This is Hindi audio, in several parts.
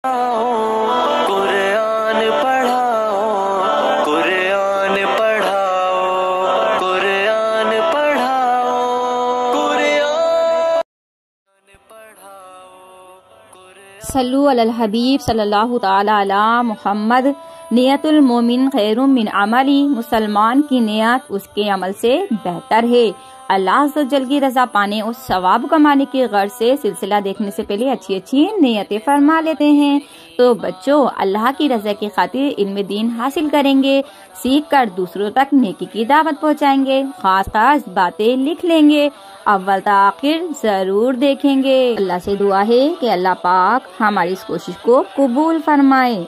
कुरान पढ़ाओ, कुरान पढ़ाओ, कुरान पढ़ाओ, कुरान पढ़ाओ। सल्लु अलल हबीब सल्लल्लाहु ताला अला मुहम्मद। नियतुल मोमिन खैरुम मिन अमली। मुसलमान की नियत उसके अमल से बेहतर है। अल्लाह अज़्ज़ वजल की रजा पाने और सवाब कमाने की गर्ज से सिलसिला देखने से पहले अच्छी अच्छी नियतें फरमा लेते हैं। तो बच्चों, अल्लाह की रजा की खातिर इल्म दीन हासिल करेंगे, सीख कर दूसरों तक नेकी की दावत पहुँचाएंगे, खास खास बातें लिख लेंगे, अव्वल तक आखिर जरूर देखेंगे। अल्लाह से दुआ है कि अल्लाह पाक हमारी इस कोशिश को कबूल फरमाए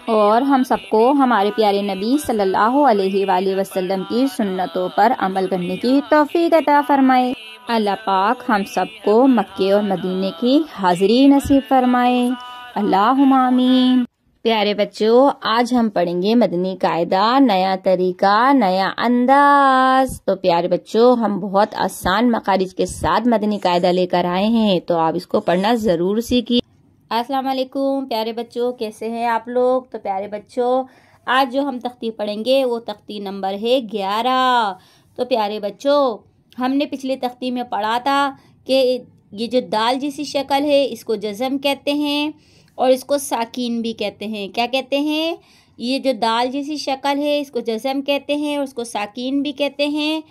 और हम सबको हमारे प्यारे नबी सल्लल्लाहु अलैहि वसल्लम की सुन्नतों पर अमल करने की तौफीक अता फरमाए। अल्लाह पाक हम सबको मक्के और मदीने की हाजिरी नसीब फरमाए। अल्लाहुम्मा आमीन। प्यारे बच्चों, आज हम पढ़ेंगे मदनी कायदा, नया तरीका, नया अंदाज। तो प्यारे बच्चों, हम बहुत आसान मखारिज के साथ मदनी कायदा लेकर आए हैं, तो आप इसको पढ़ना जरूर सीखिए। अस्सलाम वालेकुम प्यारे बच्चों, कैसे हैं आप लोग। तो प्यारे बच्चों, आज जो हम तख्ती पढ़ेंगे वो तख्ती नंबर है 11। तो प्यारे बच्चों, हमने पिछले तख्ती में पढ़ा था कि ये जो दाल जैसी शक्ल है इसको जज़म कहते हैं और इसको साकीन भी कहते हैं। क्या कहते हैं? ये जो दाल जैसी शक्ल है इसको जज़म कहते हैं और इसको साकीन भी कहते हैं।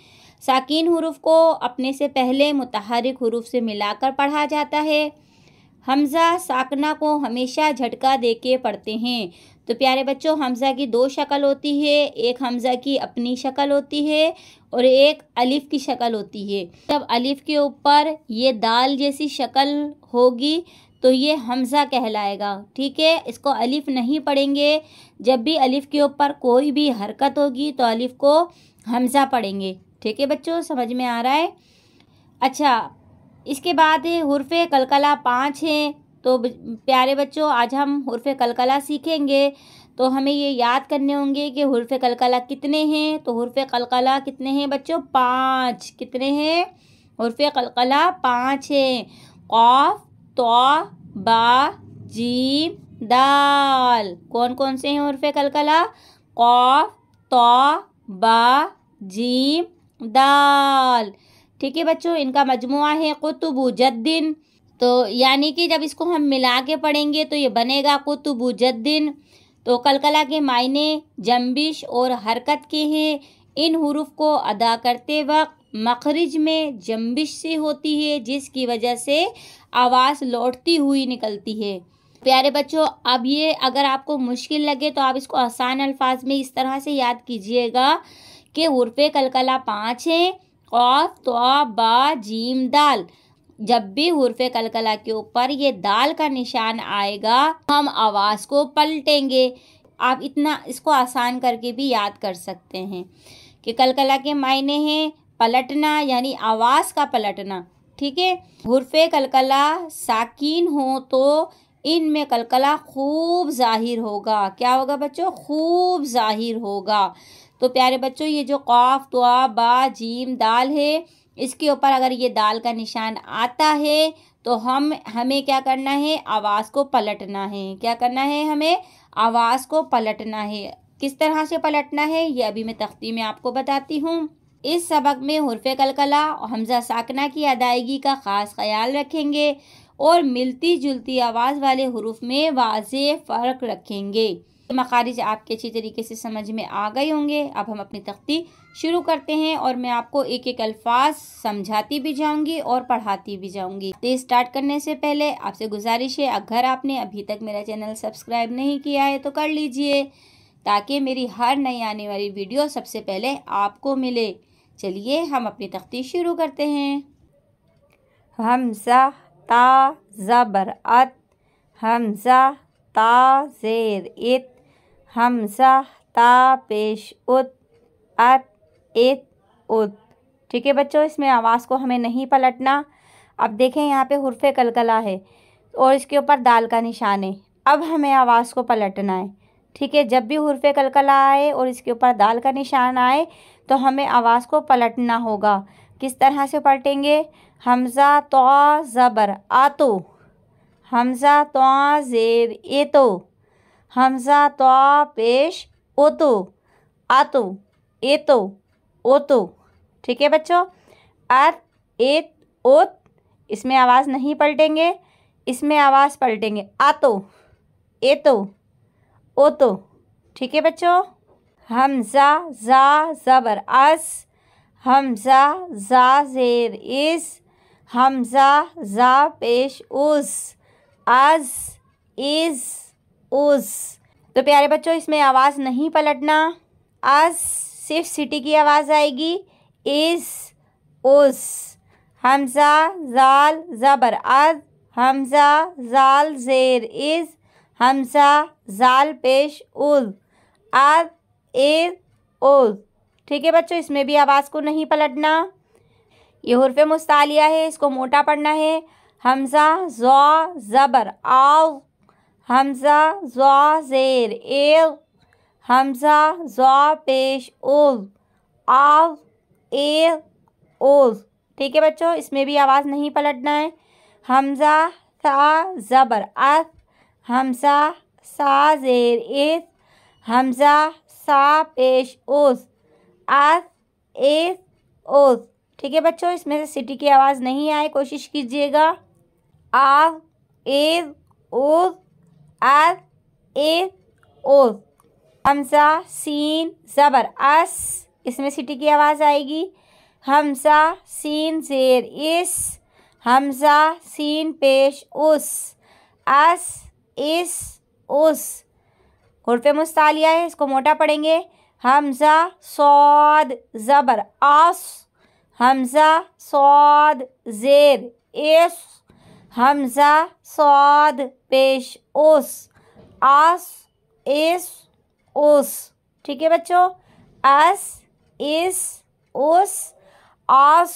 साकीन हुरूफ को अपने से पहले मुतहर्रिक हुरूफ से मिलाकर पढ़ा जाता है। हमज़ा साकना को हमेशा झटका देके पढ़ते हैं। तो प्यारे बच्चों, हमज़ा की दो शक्ल होती है, एक हमज़ा की अपनी शक्ल होती है और एक अलिफ की शक्ल होती है। जब अलिफ के ऊपर ये दाल जैसी शक्ल होगी तो ये हमज़ा कहलाएगा। ठीक है, इसको अलिफ नहीं पढ़ेंगे। जब भी अलिफ के ऊपर कोई भी हरकत होगी तो अलिफ को हमज़ा पढ़ेंगे। ठीक है बच्चों, समझ में आ रहा है? अच्छा, इसके बाद हुर्फ़े कलकला 5 हैं। तो प्यारे बच्चों, आज हम हुर्फ़े कलकला सीखेंगे। तो हमें ये याद करने होंगे कि हुर्फ़े कलकला कितने हैं। तो हुर्फ़े कलकला कितने हैं बच्चों? 5। कितने हैं? हुर्फ़े कलकला 5 हैं। क़ाफ़, तौ, बा, जीम, दाल। कौन कौन से हैं हुर्फ़े कलकला? क़ाफ़, तौ, बा, जीम, दाल। ठीक है बच्चों, इनका मजमुआ है कुतुबु जद्दिन। तो यानी कि जब इसको हम मिला के पढ़ेंगे तो ये बनेगा कुतुबु जद्दिन। तो कलकला के मायने जंबिश और हरकत के हैं। इन हुरूफ को अदा करते वक्त मखरिज में जंबिश से होती है, जिसकी वजह से आवाज़ लौटती हुई निकलती है। प्यारे बच्चों, अब ये अगर आपको मुश्किल लगे तो आप इसको आसान अल्फाज में इस तरह से याद कीजिएगा कि हुर्फ़े कलकला 5 हैं। क़ाफ़, तौ, बा, जीम, दाल। जब भी हुर्फ़े कलकला के ऊपर ये दाल का निशान आएगा हम आवाज़ को पलटेंगे। आप इतना इसको आसान करके भी याद कर सकते हैं कि कलकला के मायने हैं पलटना, यानी आवाज़ का पलटना। ठीक है, हुर्फ़े कलकला साकीन हो तो इनमें कलकला खूब ज़ाहिर होगा। क्या होगा बच्चों? खूब ज़ाहिर होगा। तो प्यारे बच्चों, ये जो क़ाफ़, तौ, बा, जीम, दाल है, इसके ऊपर अगर ये दाल का निशान आता है तो हमें क्या करना है? आवाज़ को पलटना है। क्या करना है? हमें आवाज़ को पलटना है। किस तरह से पलटना है ये अभी मैं तख्ती में आपको बताती हूँ। इस सबक में हुर्फ़े कलकला और हमज़ा साकना की अदायगी का ख़ास ख्याल रखेंगे और मिलती जुलती आवाज़ वाले हुरूफ में वाज़ेह फ़र्क रखेंगे। मखारिज आपके अच्छी तरीके से समझ में आ गए होंगे। अब हम अपनी तख्ती शुरू करते हैं और मैं आपको एक एक अल्फाज समझाती भी जाऊंगी और पढ़ाती भी जाऊंगी। तो स्टार्ट करने से पहले आपसे गुजारिश है, अगर आपने अभी तक मेरा चैनल सब्सक्राइब नहीं किया है तो कर लीजिए, ताकि मेरी हर नई आने वाली वीडियो सबसे पहले आपको मिले। चलिए हम अपनी तख्ती शुरू करते हैं। हमज़ा ता ज़बर अत, हमज़ा ता ज़ेर इत, हमज़ा ता पेश उत, अत इत उत। ठीक है बच्चों, इसमें आवाज़ को हमें नहीं पलटना। अब देखें, यहाँ पे हुर्फ़े कलकला है और इसके ऊपर दाल का निशान है। अब हमें आवाज़ को पलटना है। ठीक है, जब भी हुर्फ़े कलकला आए और इसके ऊपर दाल का निशान आए तो हमें आवाज़ को पलटना होगा। किस तरह से पलटेंगे? हमज़ा तौ ज़बर आतो, हमजा तो ज़ेर ए तो, हमजा तो पेश ओ तो, आ तो, ए तो, ओ तो। ठीक है बच्चों। अत, एत, ओत, इसमें आवाज़ नहीं पलटेंगे, इसमें आवाज़ पलटेंगे। आ तो, ए तो, ओ तो। ठीक है बच्चों। हमजा जा ज़बर अस, हमजा जा ज़ेर इस, हमजा जा पेश उस, अज, इज, उस। तो प्यारे बच्चों इसमें आवाज़ नहीं पलटना। अज सिर्फ सिटी की आवाज़ आएगी। इस, उस। हमजा जाल ज़बर अज, हमजा जाल ज़ेर इज, हमजा जाल पेश उज, अज, इज, उज। ठीक है बच्चों इसमें भी आवाज़ को नहीं पलटना। ये हुर्फ़े मुस्तालिया है, इसको मोटा पढ़ना है। हमजा ज़ा ज़बर आव, हमजा ज़ा ज़ेर एव, हमजा ज़ा पेश उज, आव, एव, उज। ठीक है बच्चों इसमें भी आवाज़ नहीं पलटना है। हमजा सा ज़बर अस, हमजा सा ज़ेर इस, हमजा सा पेश उस, अस, इस, उस। ठीक है बच्चों इसमें से सिटी की आवाज़ नहीं आए, कोशिश कीजिएगा। आव, इज, उज, अस, इस, उस। हमजा सीन ज़बर अस, इसमें सिटी की आवाज़ आएगी। हमजा सीन ज़ेर इस, हमजा सीन पेश उस, अस, इस, उस। हुर्फ़े मुस्तालिया है, इसको मोटा पढ़ेंगे। हमजा सौद ज़बर आस, हमजा सौद ज़ेर इस, हमजा सौद पेश उस, आस, इस, उस। ठीक है बच्चों। अस, इस, उस, आस,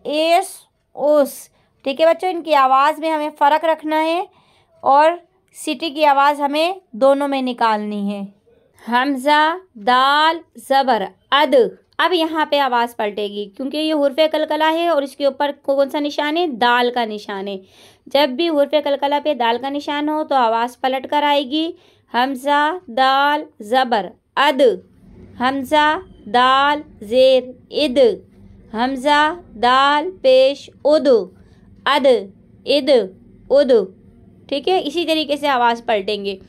इस, उस। ठीक है बच्चों इनकी आवाज़ में हमें फ़र्क रखना है और सिटी की आवाज़ हमें दोनों में निकालनी है। हमजा दाल ज़बर अद, अब यहाँ पे आवाज़ पलटेगी क्योंकि ये हुर्फ़े कलकला है और इसके ऊपर कौन सा निशान है? दाल का निशान है। जब भी हुर्फ़े कलकला पे दाल का निशान हो तो आवाज़ पलट कर आएगी। हमजा दाल ज़बर अद, हमजा दाल ज़ेर इद, हमजा दाल पेश उद, अद, इद, उद। ठीक है इसी तरीके से आवाज़ पलटेंगे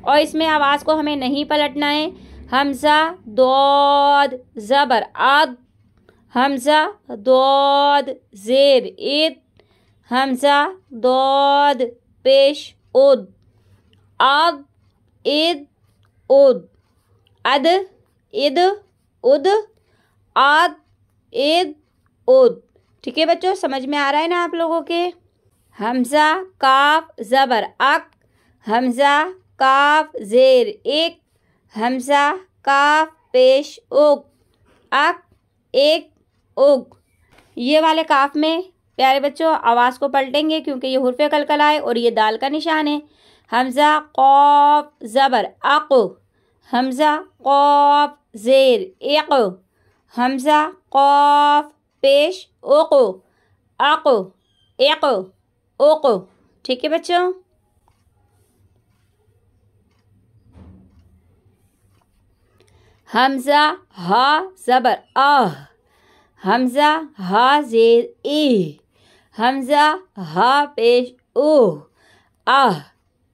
और इसमें आवाज़ को हमें नहीं पलटना है। हमजा दौद ज़बर आद, हमजा दौद ज़ेर ईद, हमजा दौद पेश उद, आद, ईद, उद, अद, इद, उद, आद, ईद, उद। ठीक है बच्चों समझ में आ रहा है ना आप लोगों के? हमजा काफ ज़बर अक, हमजा काफ ज़ेर एक, हमजा काफ पेश उक, अक, एक, उक। ये वाले काफ में प्यारे बच्चों आवाज़ को पलटेंगे क्योंकि ये हुर्फ़े कलकला है और ये दाल का निशान है। हमजा क़ाफ ज़बर अक, हमजा क़ाफ ज़ेर एक, हमजा क़ाफ पेश उक, अक, एक, उक। ठीक है बच्चों। हमजा हा ज़बर आह, हमजा हा ज़ेर ए, हमजा हा पेश ओह, आह,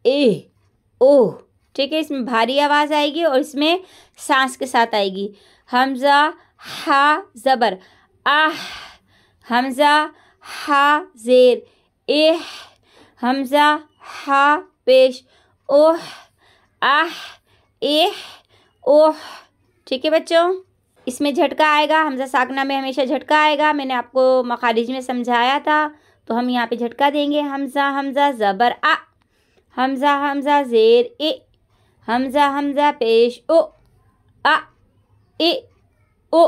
ए, ओह। ठीक है इसमें भारी आवाज़ आएगी और इसमें सांस के साथ आएगी। हमजा हा ज़बर आह, हमजा हा ज़ेर एह, हमजा हा पेश ओह, आह, एह, ओह। ठीक है बच्चों इसमें झटका आएगा। हमजा साकना में हमेशा झटका आएगा, मैंने आपको मखारिज में समझाया था तो हम यहाँ पे झटका देंगे। हमजा हमजा ज़बर आ, हमजा हमजा ज़ेर ए, हमजा हमजा पेश ओ, आ, ए, ओ।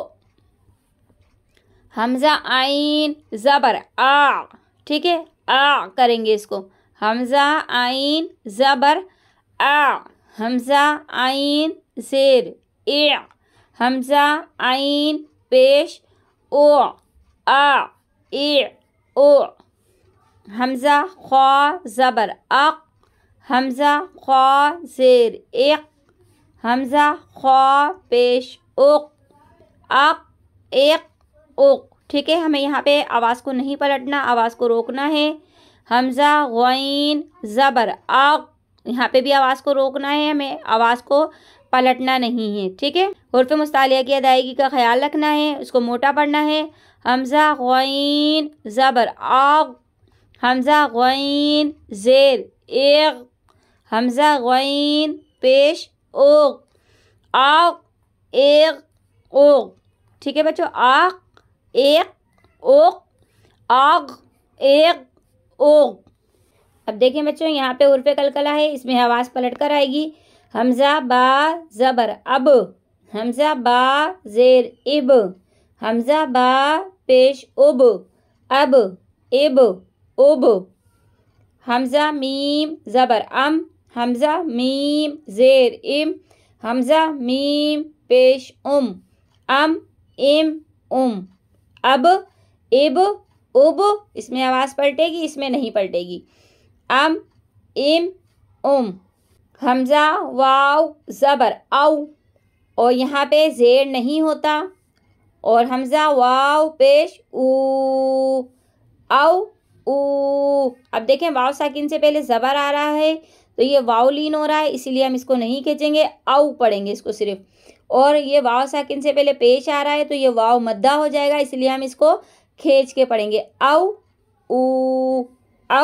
हमजा आइन ज़बर आ, ठीक है आ करेंगे इसको। हमजा आइन ज़बर आ, हमजा आइन ज़ेर ए, हमजा आइन पेश ओ, आ, ए, ओ। हमजा ख्वा ज़बर अक, हमजा ख्वा ज़ेर इक, हमजा ख्वा पेश उक, अक एक उक। ठीक है, हमें यहाँ पे आवाज़ को नहीं पलटना, आवाज़ को रोकना है। हमजा गईन ज़बर अक, यहाँ पे भी आवाज़ को रोकना है, हमें आवाज़ को पलटना नहीं है। ठीक है, हुर्फ़ मुस्तालिया की अदायगी का ख्याल रखना है, उसको मोटा पढ़ना है। हमजा गईन ज़बर अक, हमजा गईन ज़ेर इग, हमजा गईन पेश उक, आक एक उक। ठीक है बच्चों, आक एक उक, आग एक उक। अब देखिए बच्चों, यहाँ पे उर्फ़े कलकला है, इसमें आवाज़ पलट कर आएगी। हमजा बा ज़बर अब, हमजा बा ज़ेर इब, हमजा बा पेश उब, अब इब उब। हमजा मीम ज़बर अम, हमजा मीम ज़ेर इम, हमजा मीम पेश अम इम उम। अब इब उब, इसमें आवाज़ पलटेगी, इसमें नहीं पलटेगी। अम इम उम। हमजा वाव ज़बर औ, और यहाँ पे ज़ेर नहीं होता, और हमजा वाव पेश ऊ, औ ऊ। अब देखें, वाव साकिन से पहले ज़बर आ रहा है, तो ये वाव लीन हो रहा है, इसीलिए हम इसको नहीं खींचेंगे, औ पढ़ेंगे इसको सिर्फ। और ये वाव साकिन से पहले पेश आ रहा है, तो ये वाव मद्दा हो जाएगा, इसलिए हम इसको खींच के पढ़ेंगे, औ ऊ, औ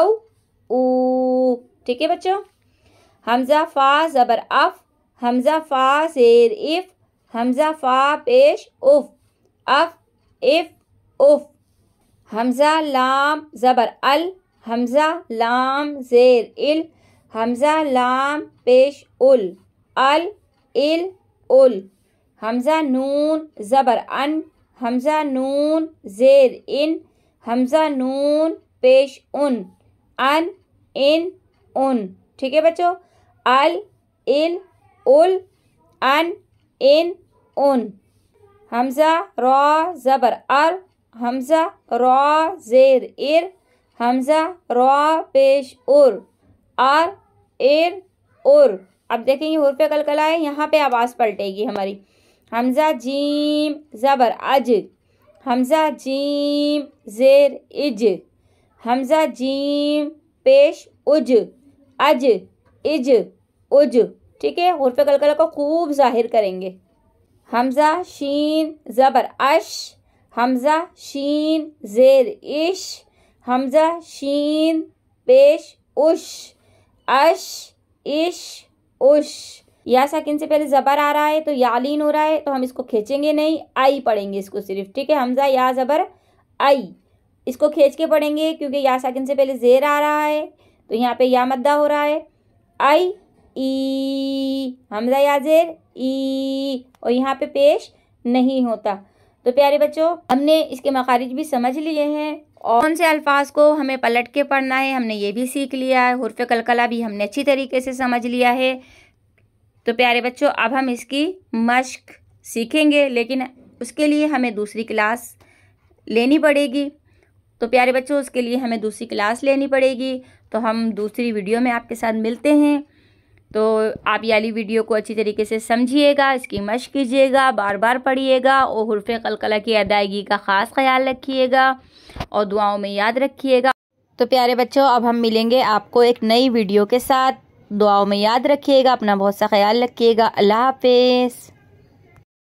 ऊ। ठीक है बच्चों। हमजा फ़ा ज़बर अफ, हमजा फ़ा ज़ेर इफ, हमजा फ़ा पेश उफ, अफ इफ उफ। हमजा लाम ज़बर अल, हमजा लाम ज़ेर इल, हमजा लाम पेश उल, अल इल उल। हमजा नून ज़बर अन, हमजा नून ज़ेर इन, हमजा नून पेश उन, अन इन उन। ठीक है बच्चों, अल इल उल, अन इन उन। हमजा रॉ ज़बर अर, हमजा रॉ ज़ेर इर, हमजा रॉ पेश उर, आर इर उर। अब देखेंगे हुर्फ़े कलकला है, यहाँ पे आवाज़ पलटेगी हमारी। हमजा जीम ज़बर अज, हमजा जीम ज़ेर इज, हमजा जीम पेश उज, अज इज उज। ठीक है, हुर्फ़े कलकला को खूब जाहिर करेंगे। हमजा शीन ज़बर अश, हमजा शीन ज़ेर इश, हमजा शीन पेश उश, अश इश उश। या साकिन से पहले ज़बर आ रहा है, तो या लीन हो रहा है, तो हम इसको खींचेंगे नहीं, आई पढ़ेंगे इसको सिर्फ। ठीक है, हमजा या ज़बर आई, इसको खींच के पढ़ेंगे, क्योंकि या साकिन से पहले ज़ेर आ रहा है, तो यहाँ पे या मद्दा हो रहा है। आई ई, हमजा या ज़ेर ई, और यहाँ पे पेश नहीं होता। तो प्यारे बच्चों, हमने इसके मखारिज भी समझ लिए हैं, और कौन से अल्फाज को हमें पलट के पढ़ना है हमने ये भी सीख लिया है। हुर्फ़े कलकला भी हमने अच्छी तरीके से समझ लिया है। तो प्यारे बच्चों, अब हम इसकी मश्क सीखेंगे, लेकिन उसके लिए हमें दूसरी क्लास लेनी पड़ेगी। तो प्यारे बच्चों, उसके लिए हमें दूसरी क्लास लेनी पड़ेगी, तो हम दूसरी वीडियो में आपके साथ मिलते हैं। तो आप ये वाली वीडियो को अच्छी तरीके से समझिएगा, इसकी मश्क कीजिएगा, बार बार पढ़िएगा, और हुर्फ़े कलकला की अदायगी का ख़ास ख्याल रखिएगा, और दुआओं में याद रखिएगा। तो प्यारे बच्चों, अब हम मिलेंगे आपको एक नई वीडियो के साथ। दुआओं में याद रखिएगा, अपना बहुत सा ख्याल रखिएगा। अल्लाह हाफ़िज़।